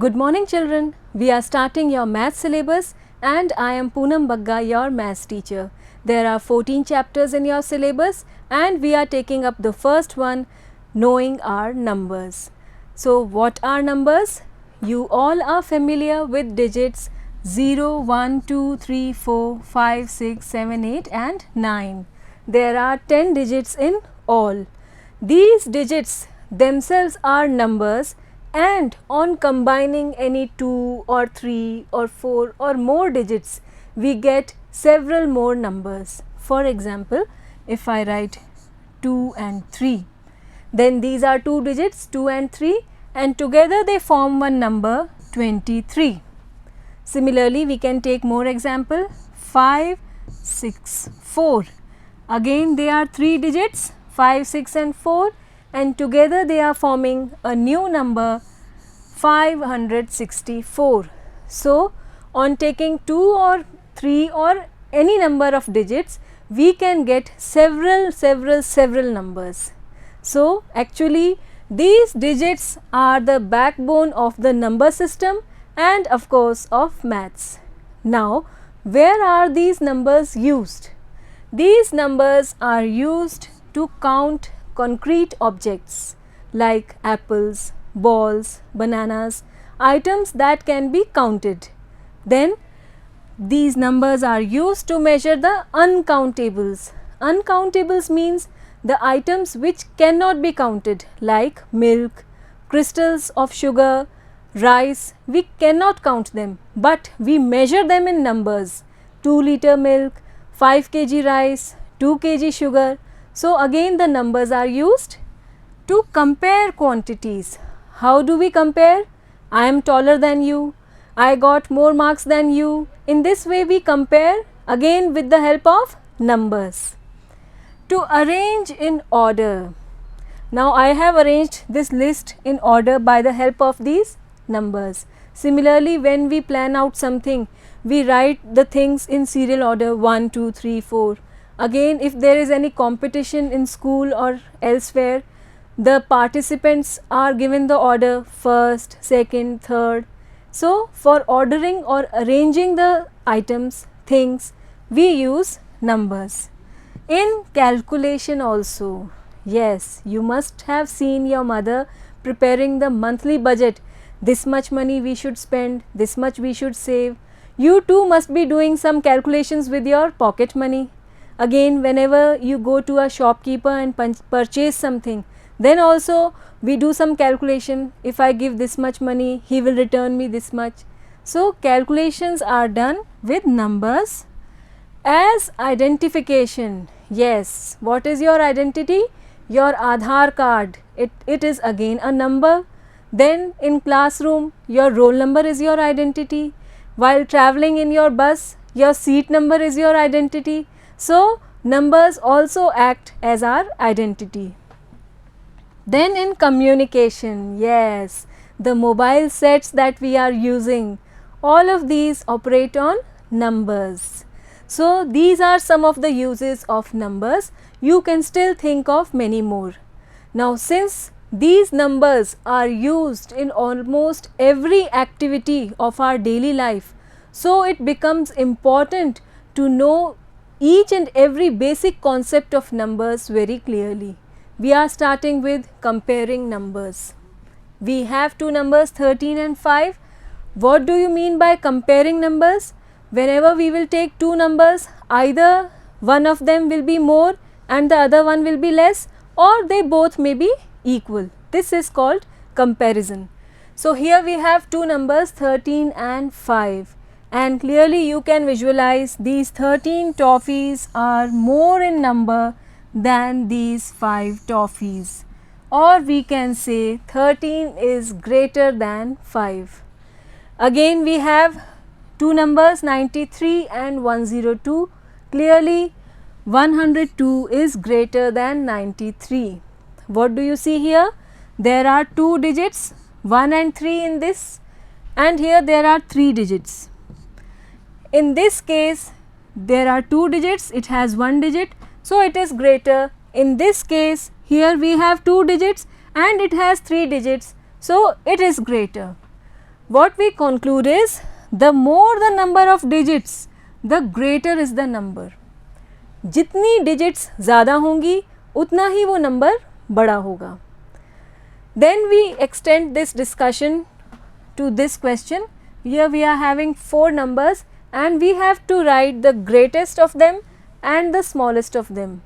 Good morning children, we are starting your math syllabus and I am Poonam Bagga, your maths teacher. There are 14 chapters in your syllabus and we are taking up the first one, knowing our numbers. So what are numbers? You all are familiar with digits 0, 1, 2, 3, 4, 5, 6, 7, 8 and 9. There are 10 digits in all. These digits themselves are numbers, and on combining any 2 or 3 or 4 or more digits, we get several more numbers. For example, if I write 2 and 3, then these are two digits 2 and 3 and together they form one number 23. Similarly, we can take more example 5, 6, 4. Again they are three digits 5, 6 and 4 and together they are forming a new number 564. So, on taking 2 or 3 or any number of digits, we can get several numbers. So, actually these digits are the backbone of the number system and of course of maths. Now, where are these numbers used? These numbers are used to count concrete objects like apples, balls, bananas, items that can be counted. Then these numbers are used to measure the uncountables. Uncountables means the items which cannot be counted like milk, crystals of sugar, rice. We cannot count them, but we measure them in numbers. 2-liter milk, 5 kg rice, 2 kg sugar. So again the numbers are used to compare quantities. How do we compare? I am taller than you, I got more marks than you. In this way we compare again with the help of numbers. To arrange in order. Now I have arranged this list in order by the help of these numbers. Similarly, when we plan out something, we write the things in serial order 1, 2, 3, 4. Again, if there is any competition in school or elsewhere, the participants are given the order first, second, third. So, for ordering or arranging the items, things, we use numbers. In calculation also, yes, you must have seen your mother preparing the monthly budget. This much money we should spend, this much we should save. You too must be doing some calculations with your pocket money. Again, whenever you go to a shopkeeper and purchase something, then also we do some calculation. If I give this much money, he will return me this much. So, calculations are done with numbers. As identification, yes, what is your identity? Your Aadhaar card, it is again a number. Then in classroom, your roll number is your identity. While traveling in your bus, your seat number is your identity. So, numbers also act as our identity. Then in communication, yes, the mobile sets that we are using, all of these operate on numbers. So, these are some of the uses of numbers. You can still think of many more. Now, since these numbers are used in almost every activity of our daily life, so it becomes important to know each and every basic concept of numbers very clearly. We are starting with comparing numbers. We have two numbers 13 and 5. What do you mean by comparing numbers? Whenever we will take two numbers, either one of them will be more and the other one will be less, or they both may be equal. This is called comparison. So here we have two numbers 13 and 5. And clearly you can visualize these 13 toffees are more in number than these 5 toffees, or we can say 13 is greater than 5. Again we have two numbers 93 and 102. Clearly 102 is greater than 93. What do you see here? There are two digits 1 and 3 in this, and here there are 3 digits. In this case, there are 2 digits, it has 1 digit, so it is greater. In this case, here we have 2 digits and it has 3 digits, so it is greater. what we conclude is the more the number of digits, the greater is the number. जितनी digits ज़्यादा होंगी उतना ही वो number बड़ा होगा. Then we extend this discussion to this question. Here we are having 4 numbers and we have to write the greatest of them and the smallest of them.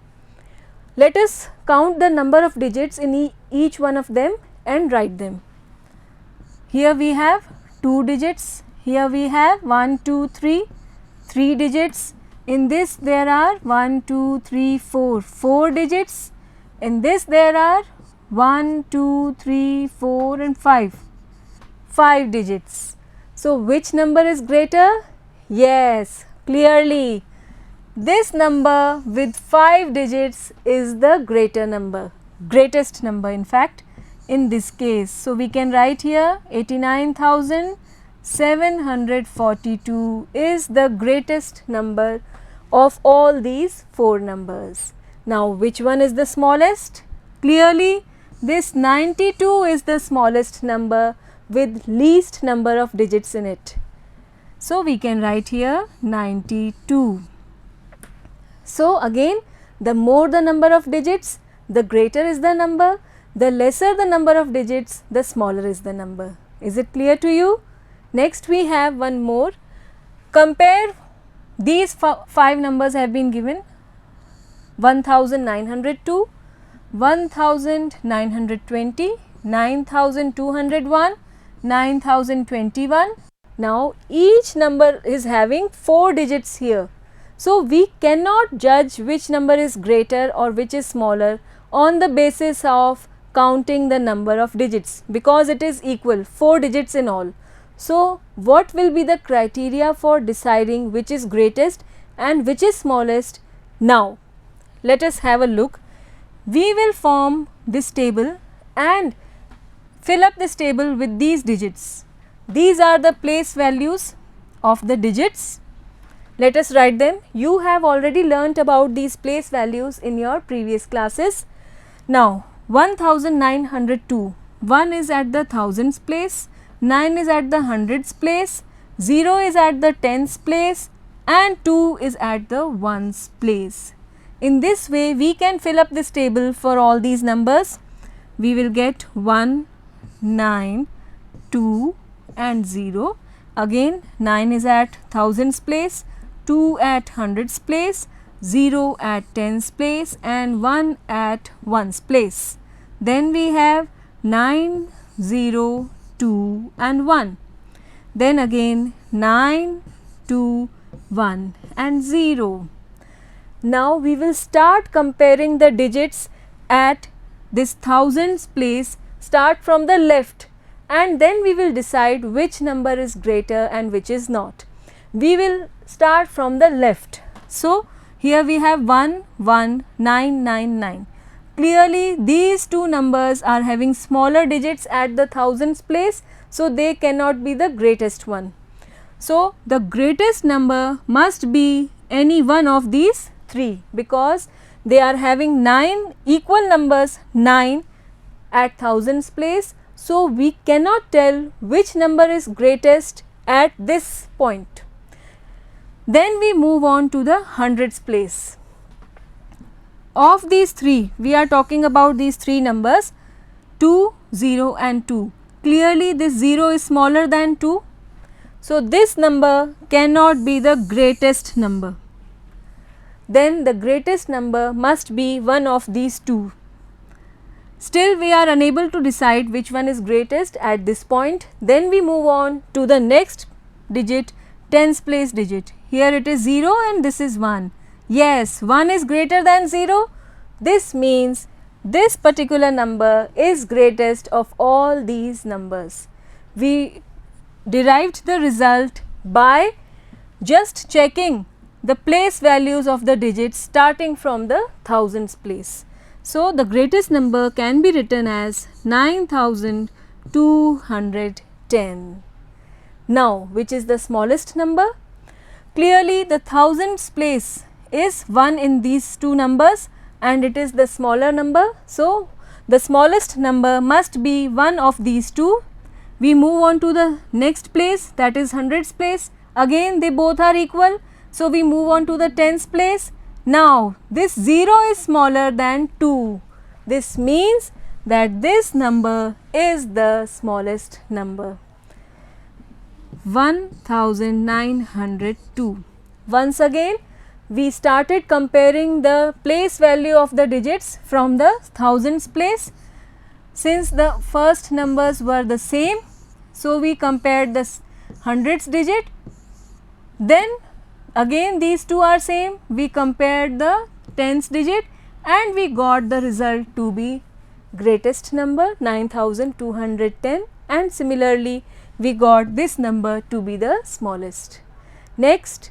Let us count the number of digits in each one of them and write them. Here we have 2 digits, here we have 1, 2, 3, 3 digits. In this there are 1, 2, 3, 4 digits. In this there are 1, 2, 3, 4 and 5 digits. So which number is greater? Yes, clearly this number with 5 digits is the greater number, greatest number in fact in this case. So we can write here 89,742 is the greatest number of all these 4 numbers. Now which one is the smallest? Clearly this 92 is the smallest number with least number of digits in it. So we can write here 92. So again, the more the number of digits, the greater is the number, the lesser the number of digits, the smaller is the number. Is it clear to you? Next we have one more. Compare these 5 numbers have been given: 1902, 1920, 9201, 9021. Now each number is having 4 digits here. So we cannot judge which number is greater or which is smaller on the basis of counting the number of digits, because it is equal, 4 digits in all. So what will be the criteria for deciding which is greatest and which is smallest? Now let us have a look. We will form this table and fill up this table with these digits. These are the place values of the digits. Let us write them. You have already learnt about these place values in your previous classes. Now 1902, 1 is at the thousands place, 9 is at the hundreds place, 0 is at the tens place and 2 is at the ones place. In this way we can fill up this table for all these numbers. We will get 1, 9, 2 and 0. Again 9 is at thousands place, 2 at hundreds place, 0 at tens place and 1 at ones place. Then we have 9, 0, 2 and 1. Then again 9, 2, 1 and 0. Now we will start comparing the digits at this thousands place, start from the left, and then we will decide which number is greater and which is not. We will start from the left. So here we have 1, 1, 9, 9, 9. Clearly these two numbers are having smaller digits at the thousands place, so they cannot be the greatest one. So the greatest number must be any one of these 3, because they are having 9 equal numbers, 9 at thousands place. So we cannot tell which number is greatest at this point. Then we move on to the hundreds place. Of these 3, we are talking about these 3 numbers 2, 0 and 2. Clearly this 0 is smaller than 2. So this number cannot be the greatest number. Then the greatest number must be one of these 2. Still we are unable to decide which one is greatest at this point. Then we move on to the next digit, tens place digit. Here it is 0 and this is 1. Yes, 1 is greater than 0. This means this particular number is greatest of all these numbers. We derived the result by just checking the place values of the digits starting from the thousands place. So the greatest number can be written as 9210. Now which is the smallest number? Clearly the thousands place is 1 in these 2 numbers and it is the smaller number. So the smallest number must be one of these 2. We move on to the next place, that is hundreds place. Again they both are equal, so we move on to the tens place. Now this 0 is smaller than 2. This means that this number is the smallest number. 1902. Once again we started comparing the place value of the digits from the thousands place. Since the first numbers were the same, so we compared the hundreds digit. Then again these two are same, we compared the tens digit and we got the result to be greatest number 9210, and similarly we got this number to be the smallest. Next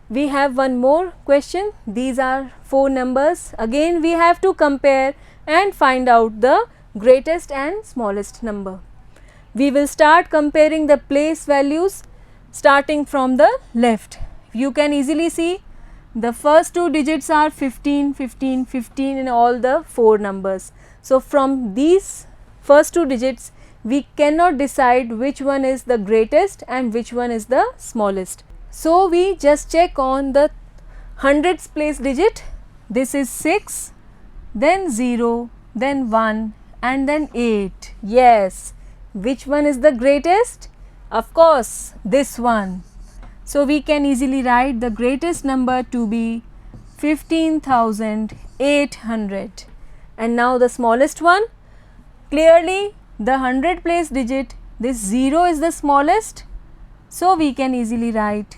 we have one more question. These are 4 numbers. Again we have to compare and find out the greatest and smallest number. We will start comparing the place values starting from the left. You can easily see the first 2 digits are 15, 15, 15 in all the 4 numbers. So from these first 2 digits we cannot decide which one is the greatest and which one is the smallest. So we just check on the hundreds place digit. This is 6, then 0, then 1 and then 8. Yes, which one is the greatest? Of course this one. So we can easily write the greatest number to be 15,800. And now the smallest one, clearly the 100 place digit, this 0 is the smallest, so we can easily write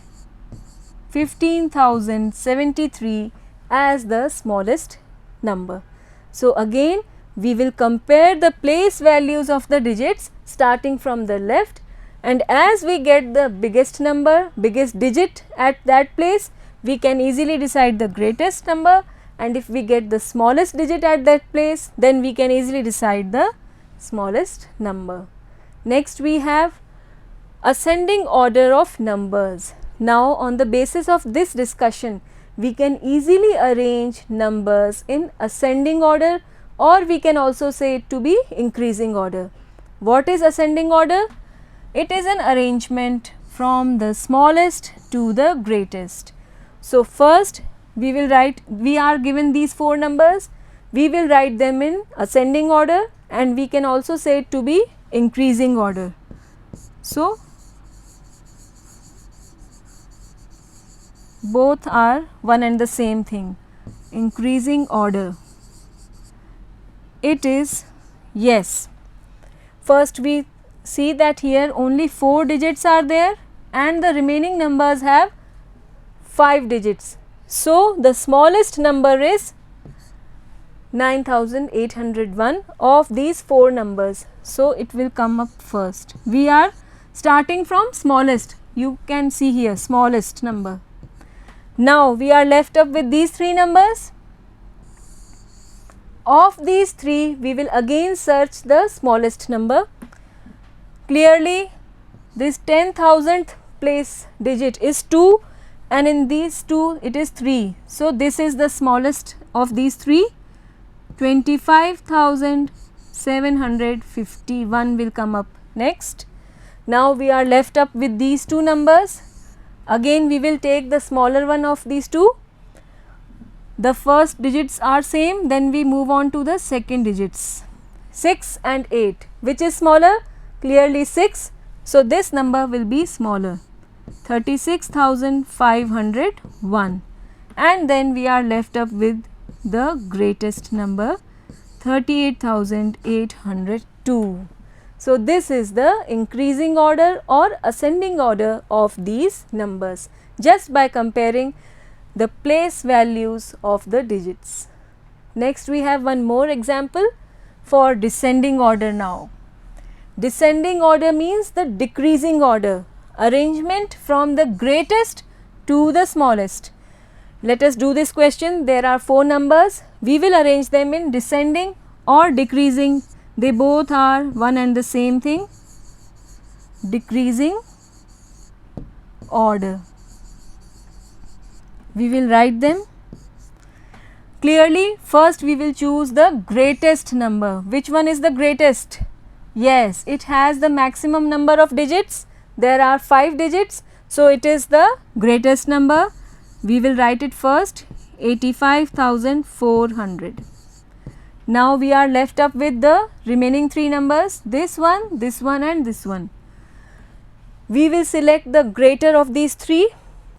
15,073 as the smallest number. So again we will compare the place values of the digits starting from the left, and as we get the biggest number, biggest digit at that place, we can easily decide the greatest number, and if we get the smallest digit at that place, then we can easily decide the smallest number. Next we have ascending order of numbers. Now on the basis of this discussion, we can easily arrange numbers in ascending order, or we can also say it to be increasing order. What is ascending order? It is an arrangement from the smallest to the greatest. So first we will write, we are given these 4 numbers, we will write them in ascending order, and we can also say it to be increasing order. So both are one and the same thing, increasing order. It is, yes, first we see that here only 4 digits are there and the remaining numbers have 5 digits. So the smallest number is 9801 of these 4 numbers. So it will come up first. We are starting from smallest, you can see here smallest number. Now we are left up with these 3 numbers. Of these 3 we will again search the smallest number. Clearly this 10,000th place digit is 2 and in these 2 it is 3. So this is the smallest of these 3. 25,751 will come up next. Now we are left up with these 2 numbers. Again we will take the smaller one of these 2. The first digits are same, then we move on to the second digits. 6 and 8. Which is smaller? Clearly 6. So this number will be smaller. 36,501. And then we are left up with the greatest number, 38,802. So this is the increasing order or ascending order of these numbers, just by comparing the place values of the digits. Next we have one more example for descending order now. Descending order means the decreasing order, arrangement from the greatest to the smallest. Let us do this question. There are 4 numbers. We will arrange them in descending or decreasing. They both are one and the same thing. Decreasing order. We will write them. Clearly, first we will choose the greatest number. Which one is the greatest? Yes, it has the maximum number of digits. There are 5 digits. So, it is the greatest number. We will write it first, 85,400. Now, we are left up with the remaining 3 numbers, this one and this one. We will select the greater of these 3.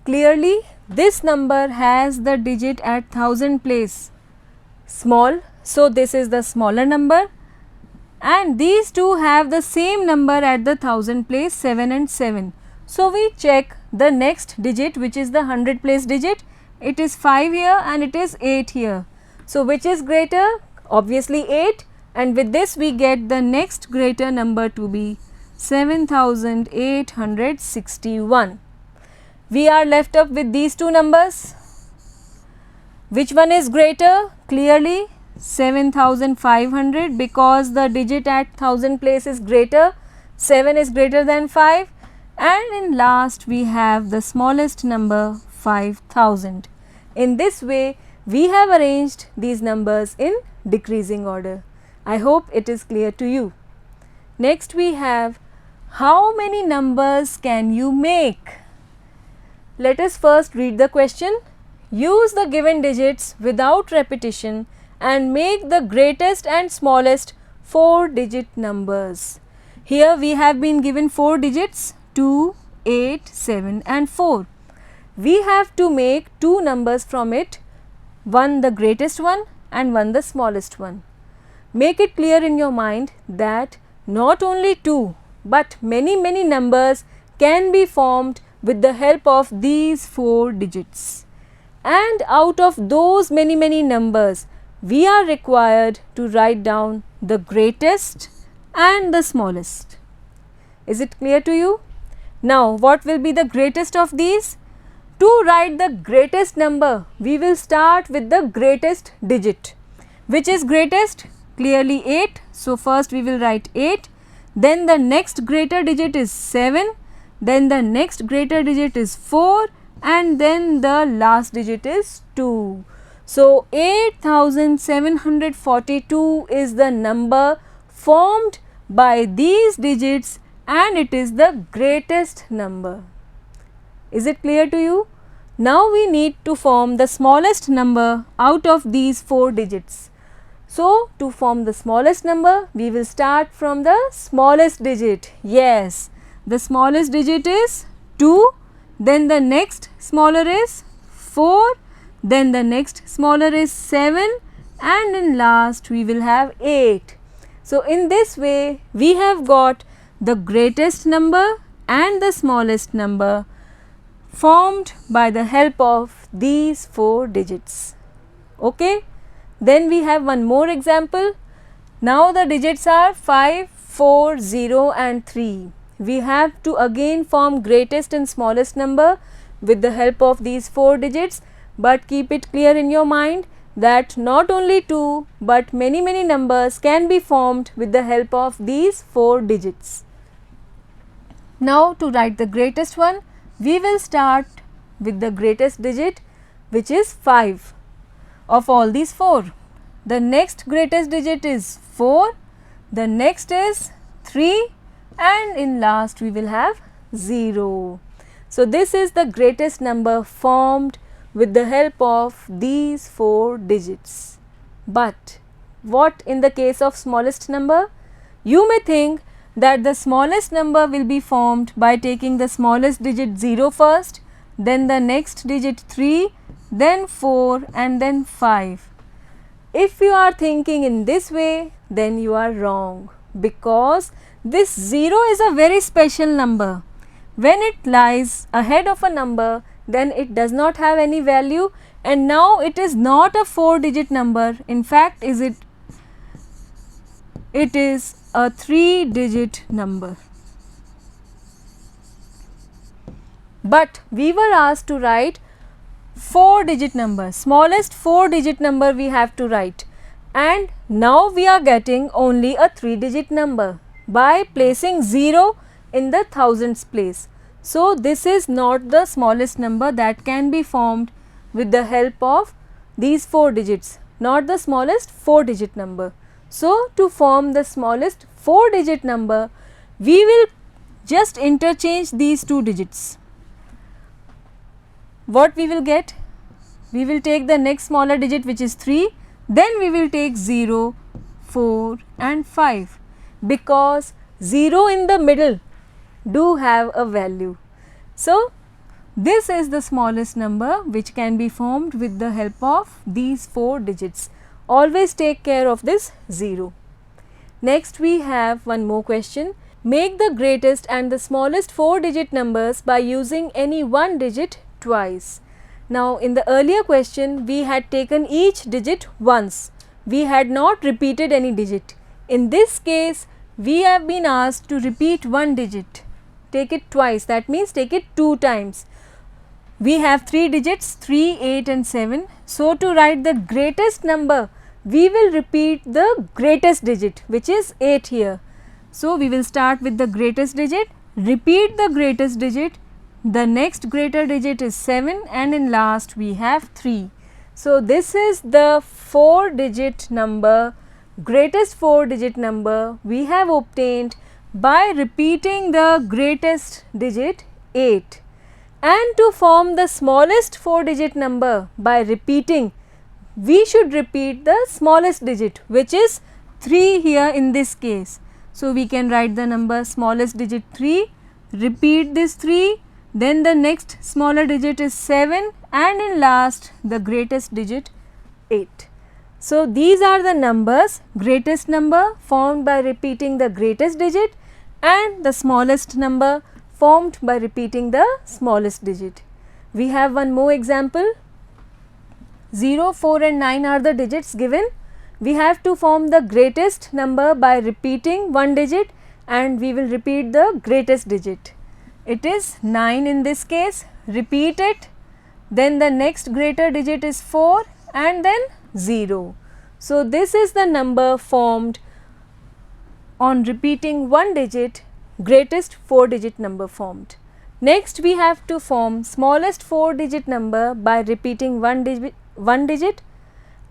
Clearly, this number has the digit at 1000 place small. So, this is the smaller number, and these two have the same number at the 1000 place, 7 and 7. So, we check the next digit, which is the 100 place digit. It is 5 here and it is 8 here. So, which is greater? Obviously 8, and with this we get the next greater number to be 7861. We are left up with these two numbers. Which one is greater? Clearly 7500, because the digit at 1000 place is greater, 7 is greater than 5, and in last we have the smallest number, 5000. In this way we have arranged these numbers in decreasing order. I hope it is clear to you. Next we have, how many numbers can you make? Let us first read the question. Use the given digits without repetition and make the greatest and smallest 4-digit numbers. Here we have been given 4 digits, 2, 8, 7 and 4. We have to make 2 numbers from it, one the greatest one and one the smallest one. Make it clear in your mind that not only 2 but many numbers can be formed with the help of these 4 digits. And out of those many numbers, we are required to write down the greatest and the smallest. Is it clear to you? Now, what will be the greatest of these? To write the greatest number, we will start with the greatest digit. Which is greatest? Clearly 8. So, first we will write 8. Then the next greater digit is 7. Then the next greater digit is 4. And then the last digit is 2. So, 8742 is the number formed by these digits, and it is the greatest number. Is it clear to you? Now, we need to form the smallest number out of these 4 digits. So, to form the smallest number, we will start from the smallest digit. Yes, the smallest digit is 2. Then the next smaller is 4, then the next smaller is 7, and in last we will have 8. So, in this way we have got the greatest number and the smallest number formed by the help of these 4 digits. Okay? Then we have one more example. Now, the digits are 5, 4, 0 and 3. We have to again form greatest and smallest number with the help of these 4 digits, but keep it clear in your mind that not only 2 but many numbers can be formed with the help of these 4 digits. Now, to write the greatest one, we will start with the greatest digit, which is 5 of all these 4. The next greatest digit is 4, the next is 3, and in last we will have 0. So, this is the greatest number formed with the help of these 4 digits. But what in the case of smallest number? You may think that the smallest number will be formed by taking the smallest digit 0 first, then the next digit 3, then 4 and then 5. If you are thinking in this way, then you are wrong, because this 0 is a very special number. When it lies ahead of a number, then it does not have any value, and now it is not a 4-digit number. In fact, it is a 3-digit number. But we were asked to write 4-digit number, smallest 4-digit number we have to write, and now we are getting only a 3-digit number by placing 0 in the thousands place. So, this is not the smallest number that can be formed with the help of these 4 digits, not the smallest 4-digit number. So, to form the smallest 4 digit number, we will just interchange these two digits. What we will get? We will take the next smaller digit, which is 3, then we will take 0, 4 and 5, because 0 in the middle do have a value. So, this is the smallest number which can be formed with the help of these 4 digits. Always take care of this 0. Next we have one more question. Make the greatest and the smallest 4 digit numbers by using any one digit twice. Now, in the earlier question we had taken each digit once. We had not repeated any digit. In this case we have been asked to repeat one digit. Take it twice, that means take it 2 times. We have 3 digits, 3, 8 and 7. So, to write the greatest number, we will repeat the greatest digit, which is 8 here. So, we will start with the greatest digit, repeat the greatest digit, the next greater digit is 7 and in last we have 3. So, this is the 4 digit number, greatest 4 digit number we have obtained by repeating the greatest digit 8. And to form the smallest 4 digit number by repeating, we should repeat the smallest digit, which is 3 here in this case. So, we can write the number smallest digit 3, repeat this 3, then the next smaller digit is 7 and in last the greatest digit 8. So, these are the numbers, greatest number formed by repeating the greatest digit and the smallest number formed by repeating the smallest digit. We have one more example. 0, 4 and 9 are the digits given. We have to form the greatest number by repeating one digit and we will repeat the greatest digit. It is 9 in this case, repeat it, then the next greater digit is 4 and then 0. So, this is the number formed on repeating one digit, greatest 4 digit number formed. Next we have to form smallest 4 digit number by repeating one digit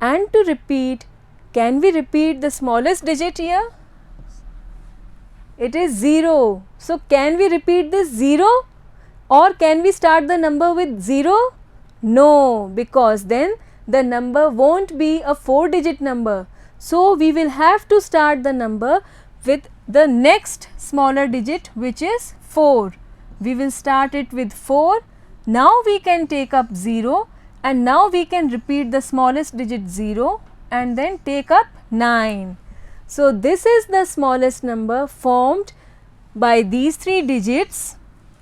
and to repeat, can we repeat the smallest digit here? It is 0. So, can we repeat this 0 or can we start the number with 0? No, because then the number won't be a 4 digit number. So, we will have to start the number with the next smaller digit, which is 4. We will start it with 4. Now, we can take up 0 and now we can repeat the smallest digit 0 and then take up 9. So, this is the smallest number formed by these 3 digits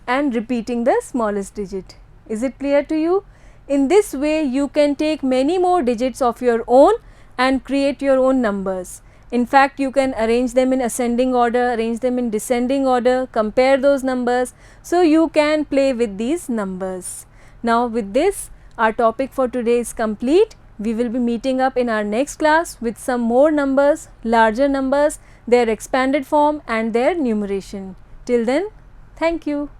and repeating the smallest digit. Is it clear to you? In this way, you can take many more digits of your own and create your own numbers. In fact, you can arrange them in ascending order, arrange them in descending order, compare those numbers. So, you can play with these numbers. Now, with this, our topic for today is complete. We will be meeting up in our next class with some more numbers, larger numbers, their expanded form and their numeration. Till then, thank you.